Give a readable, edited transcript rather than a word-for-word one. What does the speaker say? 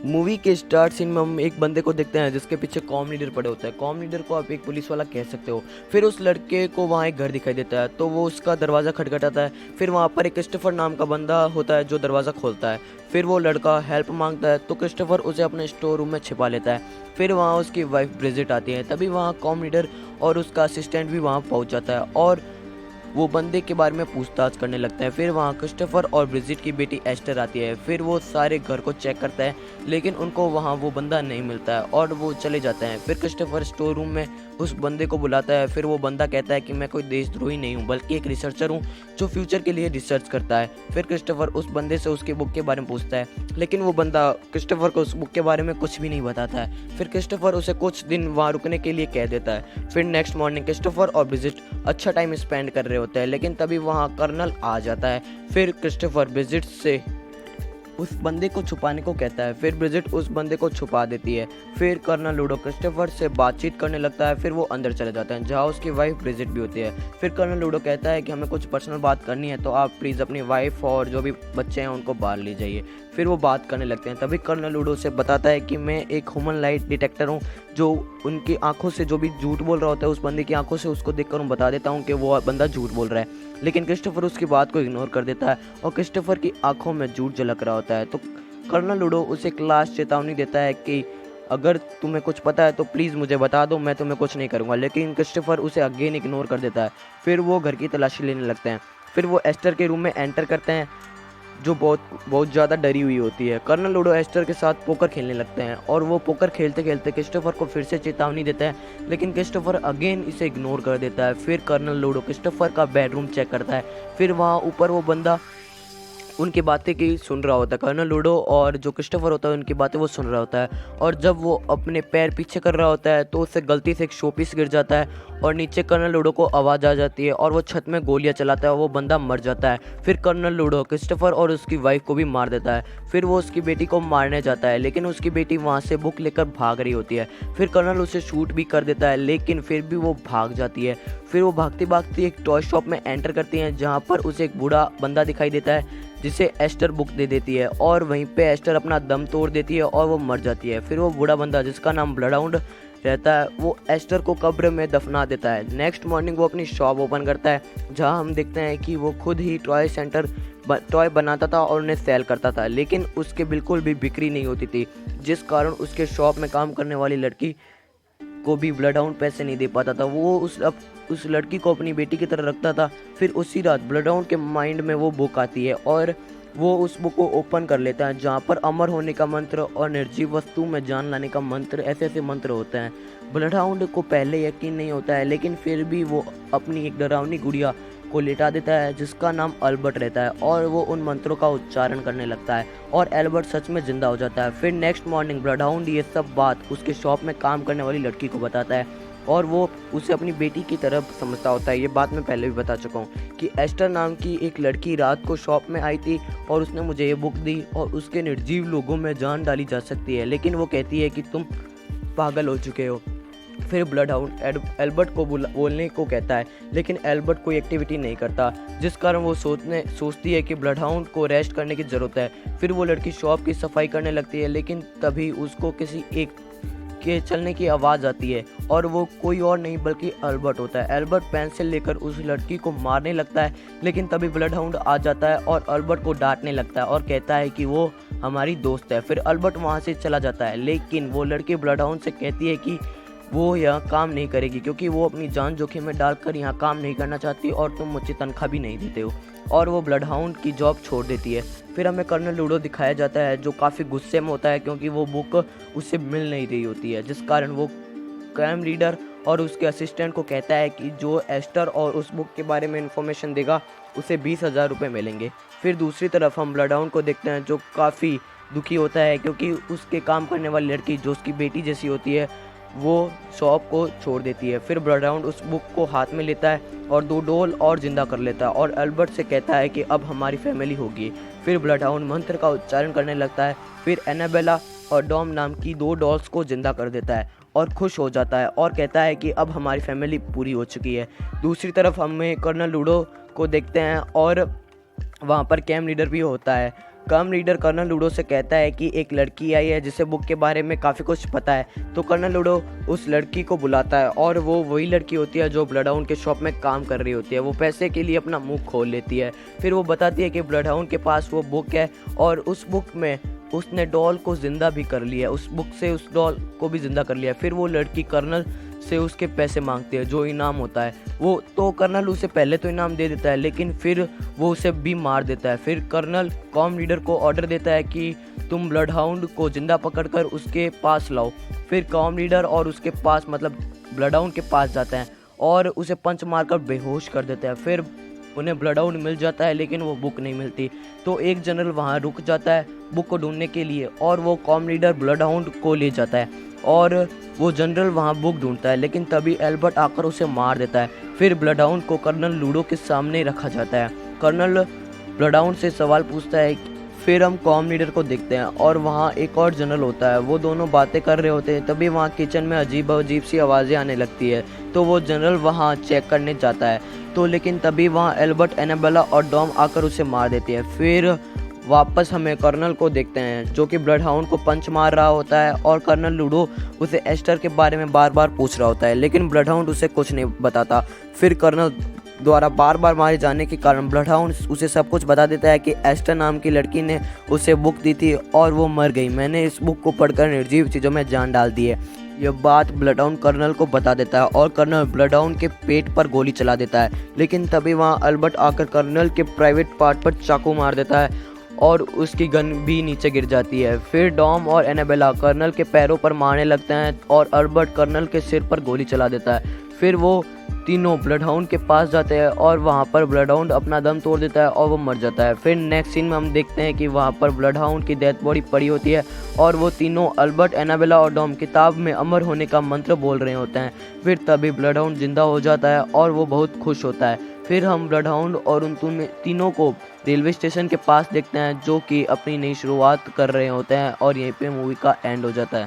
Movie के start scene में हम एक बंदे को देखते हैं जिसके पीछे कॉम लीडर पड़े होता है। कॉम लीडर को आप एक पुलिस वाला कह सकते हो। फिर उस लड़के को वहाँ एक घर दिखाई देता है तो वो उसका दरवाज़ा खटखटाता है। फिर वहाँ पर एक क्रिस्टोफर नाम का बंदा होता है जो दरवाज़ा खोलता है। फिर वो लड़का हेल्प मांगता है तो क्रिस्टोफर उसे अपने स्टोर रूम में छिपा लेता है। फिर वहाँ उसकी वाइफ ब्रिजिट आती है। तभी वहाँ कॉम लीडर और उसका असिस्टेंट भी वहाँ पहुँच जाता है और वो बंदे के बारे में पूछताछ करने लगता है। फिर वहाँ क्रिस्टोफर और ब्रिजिट की बेटी एस्टर आती है। फिर वो सारे घर को चेक करता है लेकिन उनको वहाँ वो बंदा नहीं मिलता है और वो चले जाते हैं। फिर क्रिस्टोफर स्टोर रूम में उस बंदे को बुलाता है। फिर वो बंदा कहता है कि मैं कोई देशद्रोही नहीं हूँ बल्कि एक रिसर्चर हूँ जो फ्यूचर के लिए रिसर्च करता है। फिर क्रिस्टोफर उस बंदे से उसके बुक के बारे में पूछता है लेकिन वो बंदा क्रिस्टोफर को उस बुक के बारे में कुछ भी नहीं बताता है। फिर क्रिस्टोफर उसे कुछ दिन वहाँ रुकने के लिए कह देता है। फिर नेक्स्ट मॉर्निंग क्रिस्टोफर और ब्रिजिट अच्छा टाइम स्पेंड कर रहे होते हैं लेकिन तभी वहाँ कर्नल आ जाता है। फिर क्रिस्टोफर ब्रिजिट से उस बंदे को छुपाने को कहता है। फिर ब्रिजिट उस बंदे को छुपा देती है। फिर कर्नल लूडो क्रिस्टोफर से बातचीत करने लगता है। फिर वो अंदर चले जाते हैं जहाँ उसकी वाइफ ब्रिजिट भी होती है। फिर कर्नल लूडो कहता है कि हमें कुछ पर्सनल बात करनी है तो आप प्लीज़ अपनी वाइफ और जो भी बच्चे हैं उनको बाहर ले जाइए। फिर वो बात करने लगते हैं। तभी कर्नल लूडो से बताता है कि मैं एक ह्यूमन लाइट डिटेक्टर हूँ जो उनकी आंखों से जो भी झूठ बोल रहा होता है उस बंदे की आंखों से उसको देखकर मैं बता देता हूँ कि वो बंदा झूठ बोल रहा है। लेकिन क्रिस्टोफर उसकी बात को इग्नोर कर देता है और क्रिस्टोफर की आंखों में झूठ झलक रहा होता है। तो कर्नल लूडो उसे एक लास्ट चेतावनी देता है कि अगर तुम्हें कुछ पता है तो प्लीज़ मुझे बता दो, मैं तुम्हें कुछ नहीं करूँगा। लेकिन क्रिस्टोफर उसे अगेन इग्नोर कर देता है। फिर वो घर की तलाशी लेने लगते हैं। फिर वो एस्टर के रूम में एंटर करते हैं जो बहुत ज़्यादा डरी हुई होती है। कर्नल लूडो एस्टर के साथ पोकर खेलने लगते हैं और वो पोकर खेलते खेलते क्रिस्टोफर को फिर से चेतावनी देता है लेकिन क्रिस्टोफर अगेन इसे इग्नोर कर देता है। फिर कर्नल लूडो क्रिस्टोफर का बेडरूम चेक करता है। फिर वहाँ ऊपर वो बंदा उनकी बातें की सुन रहा होता है। कर्नल लूडो और जो क्रिस्टोफर होता है उनकी बातें वो सुन रहा होता है और जब वो अपने पैर पीछे कर रहा होता है तो उससे गलती से एक शोपीस गिर जाता है और नीचे कर्नल लूडो को आवाज़ आ जाती है और वो छत में गोलियां चलाता है और वो बंदा मर जाता है। फिर कर्नल लूडो क्रिस्टोफर और उसकी वाइफ को भी मार देता है। फिर वो उसकी बेटी को मारने जाता है लेकिन उसकी बेटी वहाँ से बुक लेकर भाग रही होती है। फिर कर्नल उसे शूट भी कर देता है लेकिन फिर भी वो भाग जाती है। फिर वो भागती भागती एक टॉय शॉप में एंटर करती है जहाँ पर उसे एक बूढ़ा बंदा दिखाई देता है जिसे एस्टर बुक दे देती है और वहीं पे एस्टर अपना दम तोड़ देती है और वो मर जाती है। फिर वो बूढ़ा बंदा जिसका नाम ब्लडहाउंड रहता है वो एस्टर को कब्र में दफना देता है। नेक्स्ट मॉर्निंग वो अपनी शॉप ओपन करता है जहां हम देखते हैं कि वो खुद ही टॉय बनाता था और उन्हें सेल करता था लेकिन उसके बिल्कुल भी बिक्री नहीं होती थी जिस कारण उसके शॉप में काम करने वाली लड़की को भी ब्लडहाउंड पैसे नहीं दे पाता था। वो उस लड़की को अपनी बेटी की तरह रखता था। फिर उसी रात ब्लडहाउंड के माइंड में वो बुक आती है और वो उस बुक को ओपन कर लेता है जहाँ पर अमर होने का मंत्र और निर्जीव वस्तु में जान लाने का मंत्र ऐसे ऐसे मंत्र होते हैं। ब्लडहाउंड को पहले यकीन नहीं होता है लेकिन फिर भी वो अपनी एक डरावनी गुड़िया को लेटा देता है जिसका नाम अल्बर्ट रहता है और वो उन मंत्रों का उच्चारण करने लगता है और एल्बर्ट सच में जिंदा हो जाता है। फिर नेक्स्ट मॉर्निंग ब्लडहाउंड ये सब बात उसके शॉप में काम करने वाली लड़की को बताता है और वो उसे अपनी बेटी की तरफ समझता होता है। ये बात मैं पहले भी बता चुका हूँ कि एस्टर नाम की एक लड़की रात को शॉप में आई थी और उसने मुझे ये बुक दी और उसके निर्जीव लोगों में जान डाली जा सकती है लेकिन वो कहती है कि तुम पागल हो चुके हो। फिर ब्लडहाउंड एल्बर्ट को बोलने को कहता है लेकिन एल्बर्ट कोई एक्टिविटी नहीं करता जिस कारण वो सोचती है कि ब्लडहाउंड को रेस्ट करने की ज़रूरत है। फिर वो लड़की शॉप की सफाई करने लगती है लेकिन तभी उसको किसी एक के चलने की आवाज़ आती है और वो कोई और नहीं बल्कि अल्बर्ट होता है। अल्बर्ट पेंसिल लेकर उस लड़की को मारने लगता है लेकिन तभी ब्लडहाउंड आ जाता है और अल्बर्ट को डांटने लगता है और कहता है कि वो हमारी दोस्त है। फिर अल्बर्ट वहाँ से चला जाता है लेकिन वो लड़की ब्लडहाउंड से कहती है कि वो यहाँ काम नहीं करेगी क्योंकि वो अपनी जान जोखिम में डालकर यहाँ काम नहीं करना चाहती और तुम मुझे तनख्वाह भी नहीं देते हो और वो ब्लडहाउंड की जॉब छोड़ देती है। फिर हमें कर्नल लूडो दिखाया जाता है जो काफ़ी गुस्से में होता है क्योंकि वो बुक उससे मिल नहीं रही होती है जिस कारण वो क्राइम लीडर और उसके असिस्टेंट को कहता है कि जो एस्टर और उस बुक के बारे में इंफॉर्मेशन देगा उसे 20,000 रुपये मिलेंगे। फिर दूसरी तरफ हम ब्लडहाउंड को देखते हैं जो काफ़ी दुखी होता है क्योंकि उसके काम करने वाली लड़की जो उसकी बेटी जैसी होती है वो शॉप को छोड़ देती है। फिर ब्लडहाउंड उस बुक को हाथ में लेता है और 2 डॉल और जिंदा कर लेता है और अल्बर्ट से कहता है कि अब हमारी फैमिली होगी। फिर ब्लडहाउंड मंत्र का उच्चारण करने लगता है। फिर एनाबेला और डॉम नाम की 2 डॉल्स को जिंदा कर देता है और खुश हो जाता है और कहता है कि अब हमारी फैमिली पूरी हो चुकी है। दूसरी तरफ हमें कर्नल लूडो को देखते हैं और वहाँ पर कैम्प लीडर भी होता है कम लीडर कर्नल लूडो से कहता है कि एक लड़की आई है जिसे बुक के बारे में काफ़ी कुछ पता है। तो कर्नल लूडो उस लड़की को बुलाता है और वो वही लड़की होती है जो ब्लडहाउंड के शॉप में काम कर रही होती है। वो पैसे के लिए अपना मुंह खोल लेती है। फिर वो बताती है कि ब्लडहाउंड के पास वो बुक है और उस बुक में उसने डॉल को ज़िंदा भी कर लिया, उस बुक से उस डॉल को भी ज़िंदा कर लिया। फिर वो लड़की कर्नल से उसके पैसे मांगती है, जो इनाम होता है वो। तो कर्नल उसे पहले तो इनाम दे देता है, लेकिन फिर वो उसे भी मार देता है। फिर कर्नल कॉम लीडर को ऑर्डर देता है कि तुम ब्लडहाउंड को जिंदा पकड़कर उसके पास लाओ। फिर कॉम लीडर और उसके पास मतलब ब्लडहाउंड के पास जाते हैं और उसे पंच मारकर बेहोश कर देते हैं। फिर उन्हें ब्लडहाउंड मिल जाता है, लेकिन वो बुक नहीं मिलती। तो एक जनरल वहाँ रुक जाता है बुक को ढूंढने के लिए और वो कॉम लीडर ब्लडहाउंड को ले जाता है और वो जनरल वहाँ बुक ढूंढता है, लेकिन तभी एल्बर्ट आकर उसे मार देता है। फिर ब्लडहाउंड को कर्नल लूडो के सामने रखा जाता है। कर्नल ब्लडहाउंड से सवाल पूछता है। फिर हम कॉम लीडर को देखते हैं और वहाँ एक और जनरल होता है। वो दोनों बातें कर रहे होते हैं, तभी वहाँ किचन में अजीब अजीब सी आवाज़ें आने लगती है। तो वो जनरल वहाँ चेक करने जाता है, तो लेकिन तभी वहाँ एल्बर्ट, एनाबेला और डॉम आकर उसे मार देती है। फिर वापस हमें कर्नल को देखते हैं जो कि ब्लडहाउंड को पंच मार रहा होता है और कर्नल लूडो उसे एस्टर के बारे में बार बार पूछ रहा होता है, लेकिन ब्लडहाउंड उसे कुछ नहीं बताता। फिर कर्नल द्वारा बार बार मारे जाने के कारण ब्लडहाउंड उसे सब कुछ बता देता है कि एस्टर नाम की लड़की ने उसे बुक दी थी और वो मर गई। मैंने इस बुक को पढ़कर निर्जीव चीज़ों में जान डाल दी है। यह बात ब्लडहाउंड कर्नल को बता देता है और कर्नल ब्लडहाउंड के पेट पर गोली चला देता है, लेकिन तभी वहाँ अल्बर्ट आकर कर्नल के प्राइवेट पार्ट पर चाकू मार देता है और उसकी गन भी नीचे गिर जाती है। फिर डॉम और एनाबेला कर्नल के पैरों पर मारने लगते हैं और अल्बर्ट कर्नल के सिर पर गोली चला देता है। फिर वो तीनों ब्लडहाउंड के पास जाते हैं और वहाँ पर ब्लडहाउंड अपना दम तोड़ देता है और वो मर जाता है। फिर नेक्स्ट सीन में हम देखते हैं कि वहाँ पर ब्लडहाउंड की डेथ बॉडी पड़ी होती है और वो तीनों अल्बर्ट, एनाबेला और डॉम किताब में अमर होने का मंत्र बोल रहे होते हैं। फिर तभी ब्लडहाउंड जिंदा हो जाता है और वो बहुत खुश होता है। फिर हम ब्लडहाउंड और उन तीनों को रेलवे स्टेशन के पास देखते हैं जो कि अपनी नई शुरुआत कर रहे होते हैं और यहीं पे मूवी का एंड हो जाता है।